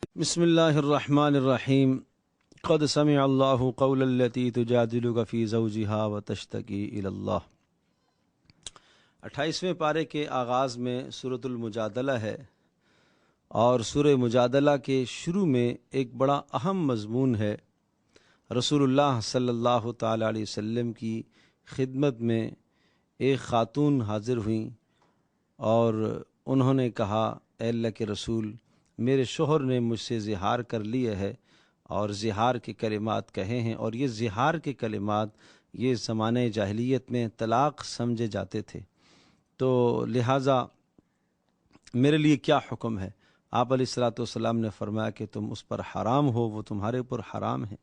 بسم اللہ الرحمن الرحیم قد سمع اللہ قول التی تجادلک فی زوجها وتشتکی الی اللہ۔ 28ویں پارے کے آغاز میں سورۃ المجادلہ ہے، اور سورہ مجادلہ کے شروع میں ایک بڑا اہم مضمون ہے۔ رسول اللہ صلی اللہ تعالی علیہ وسلم کی خدمت میں ایک خاتون حاضر ہوئیں اور انہوں نے کہا، اے اللہ کے رسول، میرے شوہر نے مجھ سے زہار کر لیا ہے اور زہار کے کلمات کہے ہیں، اور یہ زہار کے کلمات یہ زمانہ جاہلیت میں طلاق سمجھے جاتے تھے، تو لہٰذا میرے لیے کیا حکم ہے؟ آپ علیہ الصلوۃ والسلام نے فرمایا کہ تم اس پر حرام ہو، وہ تمہارے اوپر حرام ہے۔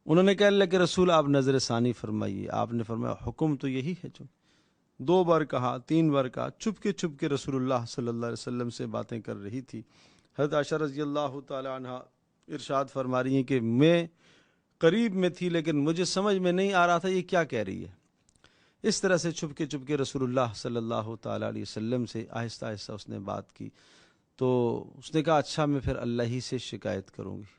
انہوں نے کہا، اللہ کے رسول آپ نظر ثانی فرمائیے۔ آپ نے فرمایا، حکم تو یہی ہے۔ جو 2 بار کہا، 3 بار کہا، چپ کے رسول اللہ صلی اللہ علیہ وسلم سے باتیں کر رہی تھی۔ حضرت عائشہ رضی اللہ تعالی عنہ ارشاد فرما رہی ہیں کہ میں قریب میں تھی لیکن مجھے سمجھ میں نہیں آ رہا تھا یہ کیا کہہ رہی ہے۔ اس طرح سے چھپ کے رسول اللہ صلی اللہ تعالی علیہ وسلم سے آہستہ آہستہ اس نے بات کی، تو اس نے کہا، اچھا میں پھر اللہ ہی سے شکایت کروں گی۔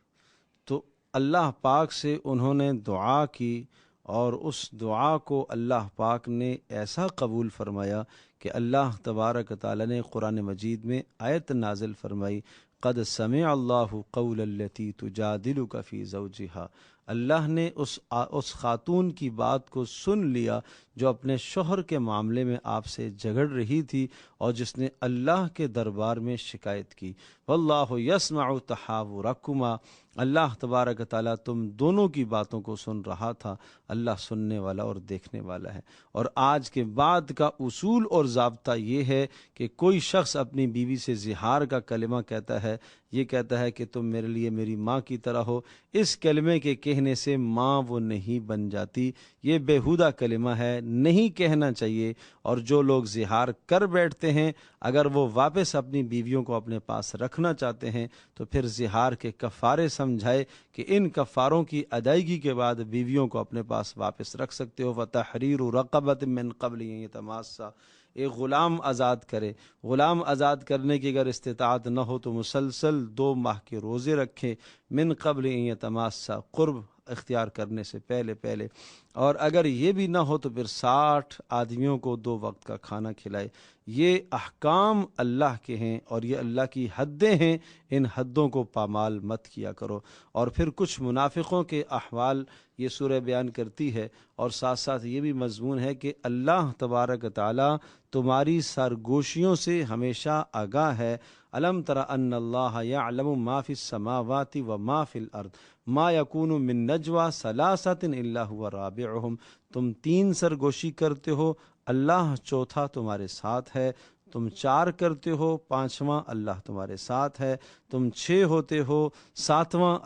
تو اللہ پاک سے انہوں نے دعا کی، اور اس دعا کو اللہ پاک نے ایسا قبول فرمایا کہ اللہ تبارک تعالی نے قرآن مجید میں آیت نازل فرمائی، قد سمع اللہ قول التی تجادلک فی زوجہا۔ اللہ نے اس خاتون کی بات کو سن لیا جو اپنے شوہر کے معاملے میں آپ سے جھگڑ رہی تھی اور جس نے اللہ کے دربار میں شکایت کی۔ واللہ یسمع تحاورکما، اللہ تبارک تعالیٰ تم دونوں کی باتوں کو سن رہا تھا۔ اللہ سننے والا اور دیکھنے والا ہے۔ اور آج کے بعد کا اصول اور ضابطہ یہ ہے کہ کوئی شخص اپنی بیوی سے زہار کا کلمہ کہتا ہے، یہ کہتا ہے کہ تم میرے لیے میری ماں کی طرح ہو، اس کلمے کے کہنے سے ماں وہ نہیں بن جاتی، یہ بیہودہ کلمہ ہے، نہیں کہنا چاہیے۔ اور جو لوگ زہار کر بیٹھتے ہیں، اگر وہ واپس اپنی بیویوں کو اپنے پاس رکھنا چاہتے ہیں تو پھر زہار کے کفارے سمجھائے کہ ان کفاروں کی ادائیگی کے بعد بیویوں کو اپنے پاس واپس رکھ سکتے ہو۔ وَتَحْرِيرُ رَقَبَةٍ مِّن قَبْلِ أَن يَتَمَاسَّا، ایک غلام آزاد کرے۔ غلام آزاد کرنے کی اگر استطاعت نہ ہو تو مسلسل 2 ماہ کے روزے رکھے، من قبل ان یتماسا، قرب اختیار کرنے سے پہلے، اور اگر یہ بھی نہ ہو تو پھر 60 آدمیوں کو 2 وقت کا کھانا کھلائے۔ یہ احکام اللہ کے ہیں اور یہ اللہ کی حدیں ہیں، ان حدوں کو پامال مت کیا کرو۔ اور پھر کچھ منافقوں کے احوال یہ سورہ بیان کرتی ہے، اور ساتھ ساتھ یہ بھی مضمون ہے کہ اللہ تبارک تعالی تمہاری سرگوشیوں سے ہمیشہ آگاہ ہے۔ الم تر ان اللہ یعلم ما فی السماوات و ما فی الارض ما یکون من نجوى ثلاثۃ الا هو رابعهم، تم 3 سرگوشی کرتے ہو، اللہ چوتھا تمہارے ساتھ ہے، تم 4 کرتے ہو، 5واں اللہ تمہارے ساتھ ہے، تم 6 ہوتے ہو، 7واں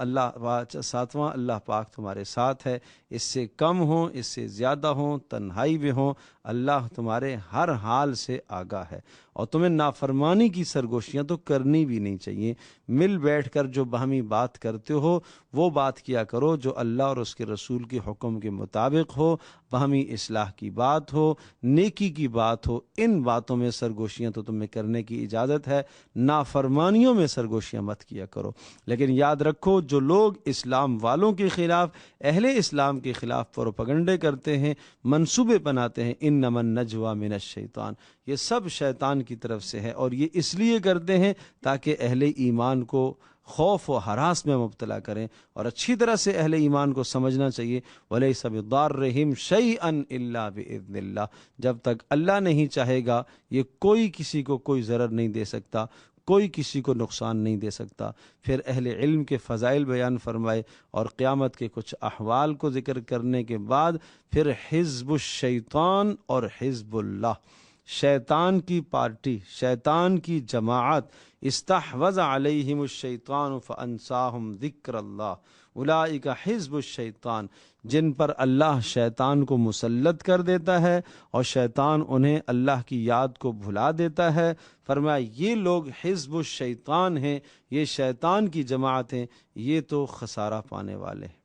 اللہ پاک تمہارے ساتھ ہے۔ اس سے کم ہوں، اس سے زیادہ ہوں، تنہائی میں ہوں، اللہ تمہارے ہر حال سے آگاہ ہے۔ اور تمہیں نافرمانی کی سرگوشیاں تو کرنی بھی نہیں چاہیے۔ مل بیٹھ کر جو باہمی بات کرتے ہو وہ بات کیا کرو جو اللہ اور اس کے رسول کے حکم کے مطابق ہو، باہمی اصلاح کی بات ہو، نیکی کی بات ہو، ان باتوں میں سرگوشیاں تو تمہیں کرنے کی اجازت ہے، نافرمانیوں میں سرگوشیاں مت کیا کرو۔ لیکن یاد رکھو، جو لوگ اسلام والوں کے خلاف، اہل اسلام کے خلاف پروپیگنڈے کرتے ہیں، منصوبے بناتے ہیں، انما النجوى من الشیطان، یہ سب شیطان کی طرف سے ہے، اور یہ اس لیے کرتے ہیں تاکہ اہل ایمان کو خوف و ہراس میں مبتلا کریں۔ اور اچھی طرح سے اہل ایمان کو سمجھنا چاہیے، وَلَيْسَ بِضَارِّهِمْ شَيْئًا إِلَّا بِإِذْنِ اللَّهِ، جب تک اللہ نہیں چاہے گا یہ کوئی کسی کو کوئی ضرر نہیں دے سکتا، کوئی کسی کو نقصان نہیں دے سکتا۔ پھر اہل علم کے فضائل بیان فرمائے اور قیامت کے کچھ احوال کو ذکر کرنے کے بعد پھر حزب الشیطان اور حزب اللہ، شیطان کی پارٹی، شیطان کی جماعت، استحوذ علیہم الشیطان فانساہم ذکر اللہ اولئک حزب الشیطان، جن پر اللہ شیطان کو مسلط کر دیتا ہے اور شیطان انہیں اللہ کی یاد کو بھلا دیتا ہے۔ فرمایا یہ لوگ حزب الشیطان ہیں، یہ شیطان کی جماعت ہیں، یہ تو خسارہ پانے والے ہیں۔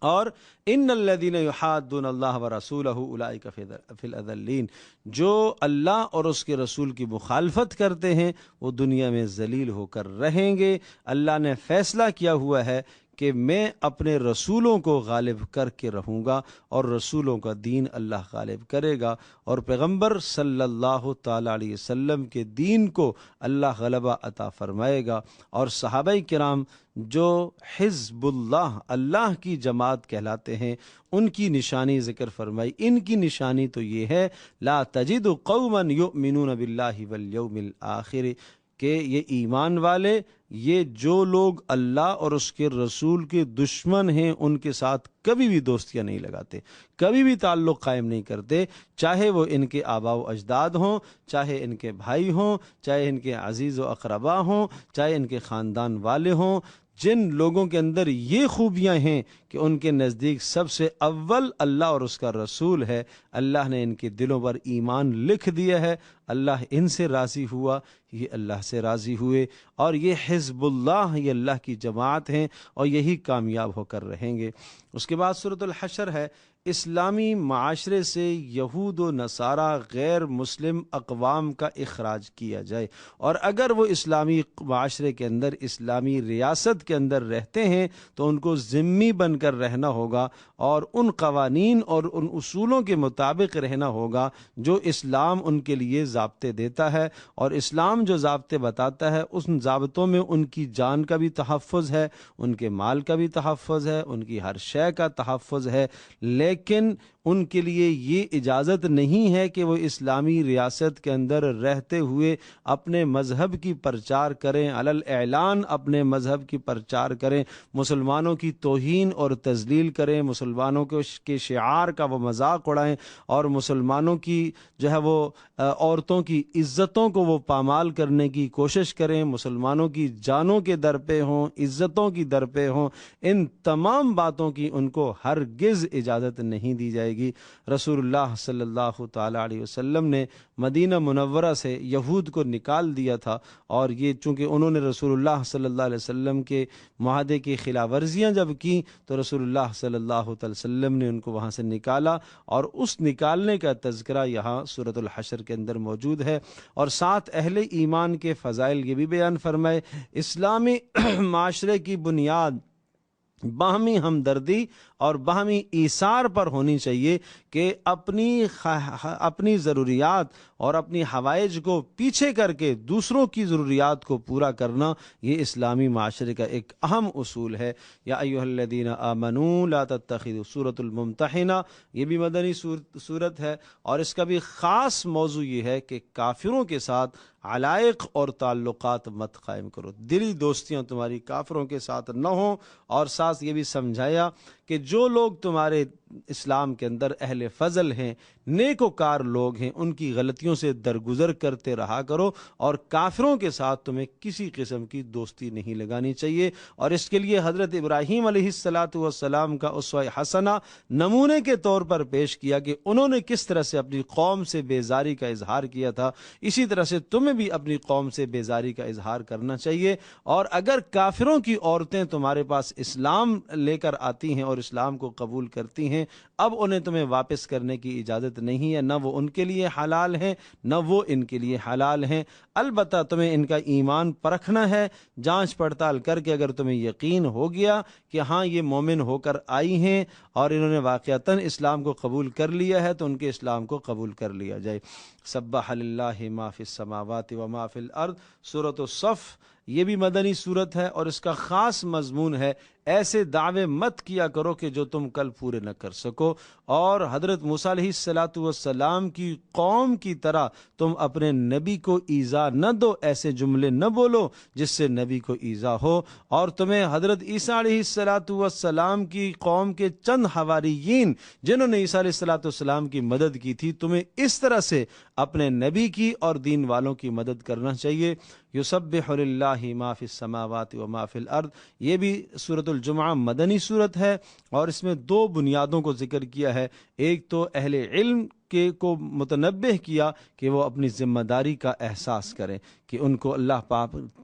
اور ان الذین یحادون اللہ ورسولہ اولئک فی الاذلین، جو اللہ اور اس کے رسول کی مخالفت کرتے ہیں وہ دنیا میں ذلیل ہو کر رہیں گے۔ اللہ نے فیصلہ کیا ہوا ہے کہ میں اپنے رسولوں کو غالب کر کے رہوں گا، اور رسولوں کا دین اللہ غالب کرے گا، اور پیغمبر صلی اللہ تعالی علیہ وسلم کے دین کو اللہ غلبہ عطا فرمائے گا۔ اور صحابہ کرام جو حزب اللہ، اللہ کی جماعت کہلاتے ہیں، ان کی نشانی ذکر فرمائی۔ ان کی نشانی تو یہ ہے لا تجد قوما یؤمنون باللہ والیوم الآخر، کہ یہ ایمان والے، یہ جو لوگ اللہ اور اس کے رسول کے دشمن ہیں ان کے ساتھ کبھی بھی دوستیاں نہیں لگاتے، کبھی بھی تعلق قائم نہیں کرتے، چاہے وہ ان کے آباء و اجداد ہوں، چاہے ان کے بھائی ہوں، چاہے ان کے عزیز و اقربا ہوں، چاہے ان کے خاندان والے ہوں۔ جن لوگوں کے اندر یہ خوبیاں ہیں کہ ان کے نزدیک سب سے اول اللہ اور اس کا رسول ہے، اللہ نے ان کے دلوں پر ایمان لکھ دیا ہے، اللہ ان سے راضی ہوا، یہ اللہ سے راضی ہوئے، اور یہ حزب اللہ، یہ اللہ کی جماعت ہیں، اور یہی کامیاب ہو کر رہیں گے۔ اس کے بعد سورۃ الحشر ہے، اسلامی معاشرے سے یہود و نصارہ غیر مسلم اقوام کا اخراج کیا جائے، اور اگر وہ اسلامی معاشرے کے اندر، اسلامی ریاست کے اندر رہتے ہیں تو ان کو ذمہ بن کر رہنا ہوگا، اور ان قوانین اور ان اصولوں کے مطابق رہنا ہوگا جو اسلام ان کے لیے ضابطے دیتا ہے، اور اسلام جو ضابطے بتاتا ہے ان ضابطوں میں ان کی جان کا بھی تحفظ ہے، ان کے مال کا بھی تحفظ ہے، ان کی ہر شے کا تحفظ ہے، لیکن ان کے لیے یہ اجازت نہیں ہے کہ وہ اسلامی ریاست کے اندر رہتے ہوئے اپنے مذہب کی پرچار کریں، علی الاعلان اپنے مذہب کی پرچار کریں، مسلمانوں کی توہین اور تذلیل کریں، مسلمانوں کے شعار کا وہ مذاق اڑائیں، اور مسلمانوں کی جو ہے وہ عورتوں کی عزتوں کو وہ پامال کرنے کی کوشش کریں، مسلمانوں کی جانوں کے در پہ ہوں، عزتوں کی در پہ ہوں۔ ان تمام باتوں کی ان کو ہرگز اجازت نہیں دی جائے گی۔ رسول اللہ صلی اللہ تعالی علیہ وسلم نے مدینہ منورہ سے یہود کو نکال دیا تھا، اور یہ چونکہ انہوں نے رسول اللہ صلی اللہ علیہ وسلم کے معاہدے کی خلاف ورزیاں جب کی تو رسول اللہ صلی اللہ علیہ وسلم نے ان کو وہاں سے نکالا، اور اس نکالنے کا تذکرہ یہاں سورۃ الحشر کے اندر موجود ہے۔ اور ساتھ اہل ایمان کے فضائل یہ بھی بیان فرمائے۔ اسلامی معاشرے کی بنیاد باہمی ہمدردی اور باہمی ایثار پر ہونی چاہیے، کہ اپنی ضروریات اور اپنی حوائج کو پیچھے کر کے دوسروں کی ضروریات کو پورا کرنا، یہ اسلامی معاشرے کا ایک اہم اصول ہے۔ یا ایھا الذین آمنوا لا تتخذوا سورۃ الممتحنہ، یہ بھی مدنی سورت ہے، اور اس کا بھی خاص موضوع یہ ہے کہ کافروں کے ساتھ علائق اور تعلقات مت قائم کرو، دلی دوستیاں تمہاری کافروں کے ساتھ نہ ہوں، اور ساتھ یہ بھی سمجھایا کہ جو لوگ تمہارے اسلام کے اندر اہل فضل ہیں، نیک و کار لوگ ہیں، ان کی غلطیوں سے درگزر کرتے رہا کرو، اور کافروں کے ساتھ تمہیں کسی قسم کی دوستی نہیں لگانی چاہیے۔ اور اس کے لیے حضرت ابراہیم علیہ السلام کا اسوہ حسنہ نمونے کے طور پر پیش کیا کہ انہوں نے کس طرح سے اپنی قوم سے بیزاری کا اظہار کیا تھا، اسی طرح سے تمہیں بھی اپنی قوم سے بیزاری کا اظہار کرنا چاہیے۔ اور اگر کافروں کی عورتیں تمہارے پاس اسلام لے کر آتی ہیں اور اسلام کو قبول کرتی ہیں، اب انہیں تمہیں واپس کرنے کی اجازت نہیں ہے، نہ وہ ان کے لیے حلال ہیں نہ وہ ان کے لیے حلال ہیں۔ البتہ تمہیں ان کا ایمان پرکھنا ہے، جانچ پڑتال کر کے اگر تمہیں یقین ہو گیا کہ ہاں یہ مومن ہو کر آئی ہیں اور انہوں نے واقعتاً اسلام کو قبول کر لیا ہے، تو ان کے اسلام کو قبول کر لیا جائے۔ سبح للہ ما فی السماوات و ما فی الارض، سورۃ الصف، یہ بھی مدنی صورت ہے، اور اس کا خاص مضمون ہے ایسے دعوے مت کیا کرو کہ جو تم کل پورے نہ کر سکو، اور حضرت موسیٰ علیہ السلام کی قوم کی طرح تم اپنے نبی کو ایذا نہ دو، ایسے جملے نہ بولو جس سے نبی کو ایذا ہو، اور تمہیں حضرت عیسیٰ علیہ السلام کی قوم کے چند حواریین جنہوں نے عیسیٰ علیہ السلام کی مدد کی تھی، تمہیں اس طرح سے اپنے نبی کی اور دین والوں کی مدد کرنا چاہیے یسبح للہ ما فی السماوات و ما فی الارض، یہ بھی سورۃ الجمعہ مدنی صورت ہے، اور اس میں دو بنیادوں کو ذکر کیا ہے۔ ایک تو اہل علم کے کو متنبہ کیا کہ وہ اپنی ذمہ داری کا احساس کریں، کہ ان کو اللہ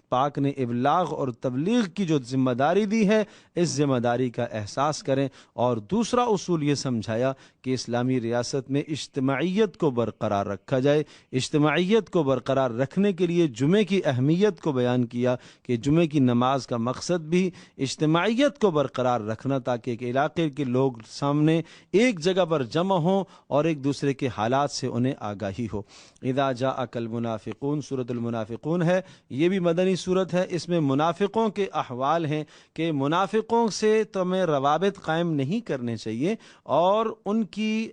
پاک نے ابلاغ اور تبلیغ کی جو ذمہ داری دی ہے، اس ذمہ داری کا احساس کریں۔ اور دوسرا اصول یہ سمجھایا کہ اسلامی ریاست میں اجتماعیت کو برقرار رکھا جائے۔ اجتماعیت کو برقرار رکھنے کے لیے جمعے کی اہمیت کو بیان کیا کہ جمعے کی نماز کا مقصد بھی اجتماعیت کو برقرار رکھنا، تاکہ ایک علاقے کے لوگ سامنے ایک جگہ پر جمع ہوں اور ایک دوسرے کے حالات سے انہیں آگاہی ہو۔ اذا جاءک المنافقون، سورۃ المنافقون ہے، یہ بھی مدنی صورت ہے۔ اس میں منافقوں کے احوال ہیں کہ منافقوں سے تمہیں روابط قائم نہیں کرنے چاہیے، اور ان کی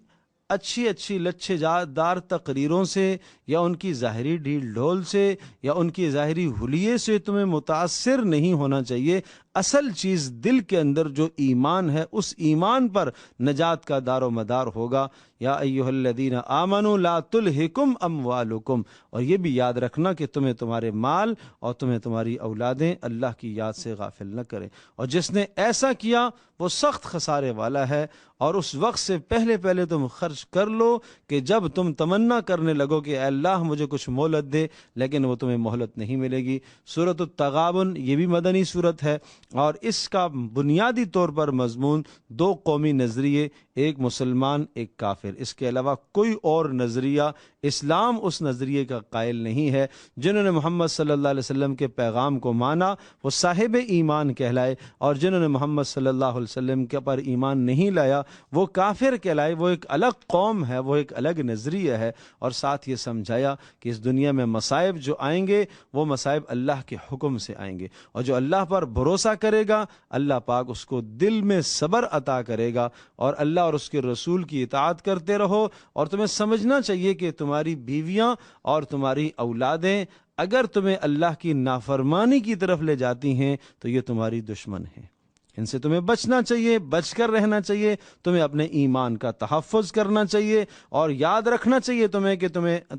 اچھی لچھے دار تقریروں سے یا ان کی ظاہری ڈھیل ڈھول سے یا ان کی ظاہری حلیے سے تمہیں متاثر نہیں ہونا چاہیے۔ اصل چیز دل کے اندر جو ایمان ہے، اس ایمان پر نجات کا دار و مدار ہوگا۔ یا ایھا الذین آمنوا لا تلہکم اموالکم، اور یہ بھی یاد رکھنا کہ تمہیں تمہارے مال اور تمہیں تمہاری اولادیں اللہ کی یاد سے غافل نہ کریں، اور جس نے ایسا کیا وہ سخت خسارے والا ہے۔ اور اس وقت سے پہلے تم خرچ کر لو کہ جب تم تمنا کرنے لگو کہ اے اللہ مجھے کچھ مہلت دے، لیکن وہ تمہیں مہلت نہیں ملے گی۔ سورۃ التغابن، یہ بھی مدنی صورت ہے، اور اس کا بنیادی طور پر مضمون دو قومی نظریے، ایک مسلمان ایک کافر، اس کے علاوہ کوئی اور نظریہ اسلام اس نظریے کا قائل نہیں ہے۔ جنہوں نے محمد صلی اللہ علیہ وسلم کے پیغام کو مانا وہ صاحب ایمان کہلائے، اور جنہوں نے محمد صلی اللہ علیہ وسلم کے پر ایمان نہیں لایا وہ کافر کہلائے۔ وہ ایک الگ قوم ہے، وہ ایک الگ نظریہ ہے۔ اور ساتھ یہ سمجھایا کہ اس دنیا میں مصائب جو آئیں گے وہ مصائب اللہ کے حکم سے آئیں گے، اور جو اللہ پر بھروسہ کرے گا اللہ پاک اس کو دل میں صبر عطا کرے گا۔ اور اللہ اور اس کے رسول کی اطاعت کرتے رہو، اور تمہیں سمجھنا چاہیے کہ تمہاری بیویاں اور تمہاری اولادیں اگر تمہیں اللہ کی نافرمانی کی طرف لے جاتی ہیں تو یہ تمہاری دشمن ہیں، ان سے تمہیں بچنا چاہیے، بچ کر رہنا چاہیے، تمہیں اپنے ایمان کا تحفظ کرنا چاہیے، اور یاد رکھنا چاہیے تمہیں کہ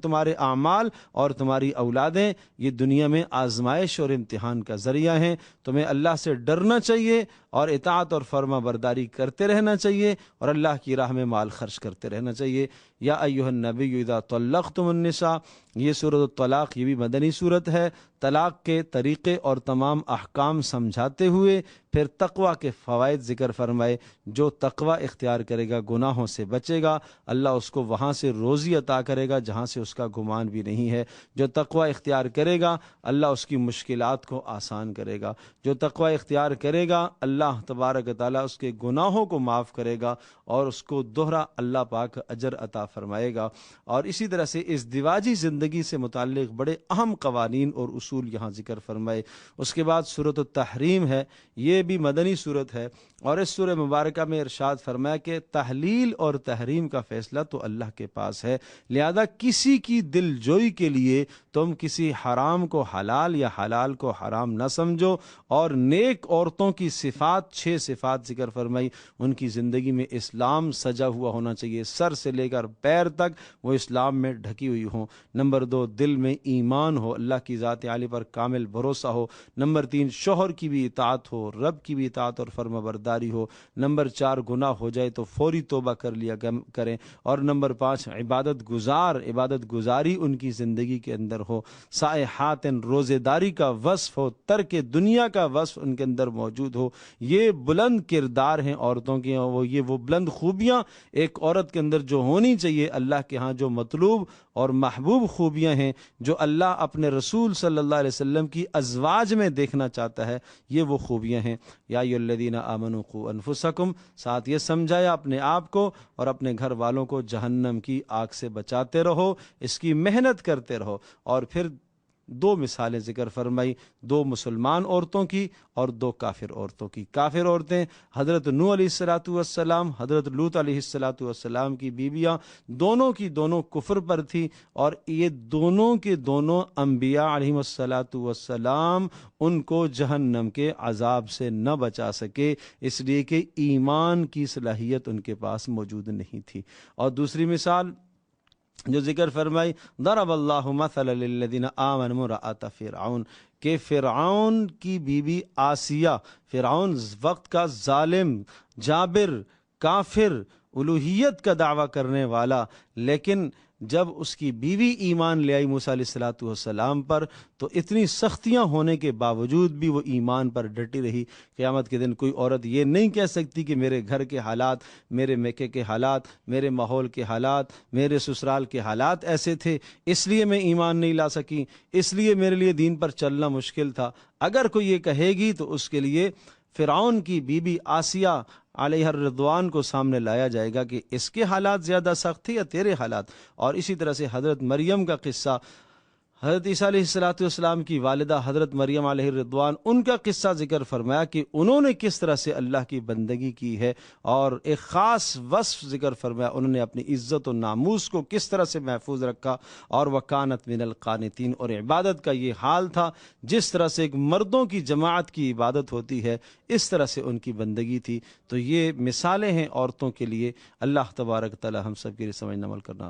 تمہارے اعمال اور تمہاری اولادیں یہ دنیا میں آزمائش اور امتحان کا ذریعہ ہیں۔ تمہیں اللہ سے ڈرنا چاہیے اور اطاعت اور فرما برداری کرتے رہنا چاہیے، اور اللہ کی راہ میں مال خرچ کرتے رہنا چاہیے۔ یا ایھا النبی اذا طلقتم النساء، یہ سورۃ الطلاق، یہ بھی مدنی صورت ہے۔ طلاق کے طریقے اور تمام احکام سمجھاتے ہوئے پھر تقوی کے فوائد ذکر فرمائے۔ جو تقوی اختیار کرے گا گناہوں سے بچے گا، اللہ اس کو وہاں سے روزی عطا کرے گا جہاں سے اس کا گمان بھی نہیں ہے۔ جو تقوی اختیار کرے گا اللہ اس کی مشکلات کو آسان کرے گا۔ جو تقوی اختیار کرے گا اللہ تبارک و تعالیٰ اس کے گناہوں کو معاف کرے گا، اور اس کو دوہرا اللہ پاک اجر عطا فرمائے گا۔ اور اسی طرح سے ازدواجی زندگی سے متعلق بڑے اہم قوانین اور اصول یہاں ذکر فرمائے۔ اس کے بعد سورۃ التحریم ہے، یہ بھی مدنی صورت ہے، اور اس سورہ مبارکہ میں ارشاد فرمایا کہ تحلیل اور تحریم کا فیصلہ تو اللہ کے پاس ہے، لہذا کسی کی دل جوئی کے لیے تم کسی حرام کو حلال یا حلال کو حرام نہ سمجھو۔ اور نیک عورتوں کی صفات، 6 صفات ذکر فرمائی، ان کی زندگی میں اسلام سجا ہوا ہونا چاہیے، سر سے لے کر پیر تک وہ اسلام میں ڈھکی ہوئی ہوں۔ نمبر 2، دل میں ایمان ہو، اللہ کی ذات عالی پر کامل بھروسہ ہو۔ نمبر 3، شوہر کی بھی اطاعت ہو، رب کی بھی اطاعت اور فرما برداری ہو۔ نمبر 4، گناہ ہو جائے تو فوری توبہ کر لیا کریں۔ اور نمبر 5، عبادت گزاری ان کی زندگی کے اندر ہو، صائحات، روزے داری کا وصف ہو، ترک دنیا کا وصف ان کے اندر موجود ہو۔ یہ بلند کردار ہیں عورتوں کے، وہ بلند خوبیاں ایک عورت کے اندر جو ہونی چاہیے، اللہ کے ہاں جو مطلوب اور محبوب خوبیاں ہیں، جو اللہ اپنے رسول صلی اللہ علیہ وسلم کی ازواج میں دیکھنا چاہتا ہے، یہ وہ خوبیاں ہیں۔ یا ایھا الذین آمنوا قوا انفسکم، ساتھ یہ سمجھایا اپنے آپ کو اور اپنے گھر والوں کو جہنم کی آگ سے بچاتے رہو، اس کی محنت کرتے رہو۔ اور پھر 2 مثالیں ذکر فرمائی، 2 مسلمان عورتوں کی اور 2 کافر عورتوں کی۔ کافر عورتیں حضرت نوح علیہ الصلوۃ والسلام، حضرت لوط علیہ الصلوۃ والسلام کی بیویاں، دونوں کی دونوں کفر پر تھی، اور یہ دونوں کے دونوں انبیاء علیہ الصلوۃ والسلام ان کو جہنم کے عذاب سے نہ بچا سکے، اس لیے کہ ایمان کی صلاحیت ان کے پاس موجود نہیں تھی۔ اور دوسری مثال جو ذکر فرمائی ضرب اللہ مثلا للذین آمنوا امرأۃ فرعون، کہ فرعون کی بیوی آسیہ، فرعون وقت کا ظالم، جابر، کافر، الوہیت کا دعویٰ کرنے والا، لیکن جب اس کی بیوی ایمان لے آئی موسیٰ علیہ الصلوۃ والسلام پر تو اتنی سختیاں ہونے کے باوجود بھی وہ ایمان پر ڈٹی رہی۔ قیامت کے دن کوئی عورت یہ نہیں کہہ سکتی کہ میرے گھر کے حالات، میرے میکے کے حالات، میرے ماحول کے حالات، میرے سسرال کے حالات ایسے تھے اس لیے میں ایمان نہیں لا سکی، اس لیے میرے لیے دین پر چلنا مشکل تھا۔ اگر کوئی یہ کہے گی تو اس کے لیے فرعون کی بیوی آسیہ علیہ الرضوان کو سامنے لایا جائے گا کہ اس کے حالات زیادہ سخت تھے یا تیرے حالات۔ اور اسی طرح سے حضرت مریم کا قصہ، حضرت عیسیٰ علیہ السلام کی والدہ حضرت مریم علیہ الرضوان، ان کا قصہ ذکر فرمایا کہ انہوں نے کس طرح سے اللہ کی بندگی کی ہے، اور ایک خاص وصف ذکر فرمایا انہوں نے اپنی عزت و ناموس کو کس طرح سے محفوظ رکھا، اور وکانت من القانتین، اور عبادت کا یہ حال تھا جس طرح سے ایک مردوں کی جماعت کی عبادت ہوتی ہے اس طرح سے ان کی بندگی تھی۔ تو یہ مثالیں ہیں عورتوں کے لیے۔ اللہ تبارک تعالی ہم سب کے لیے سمجھنا عمل کرنا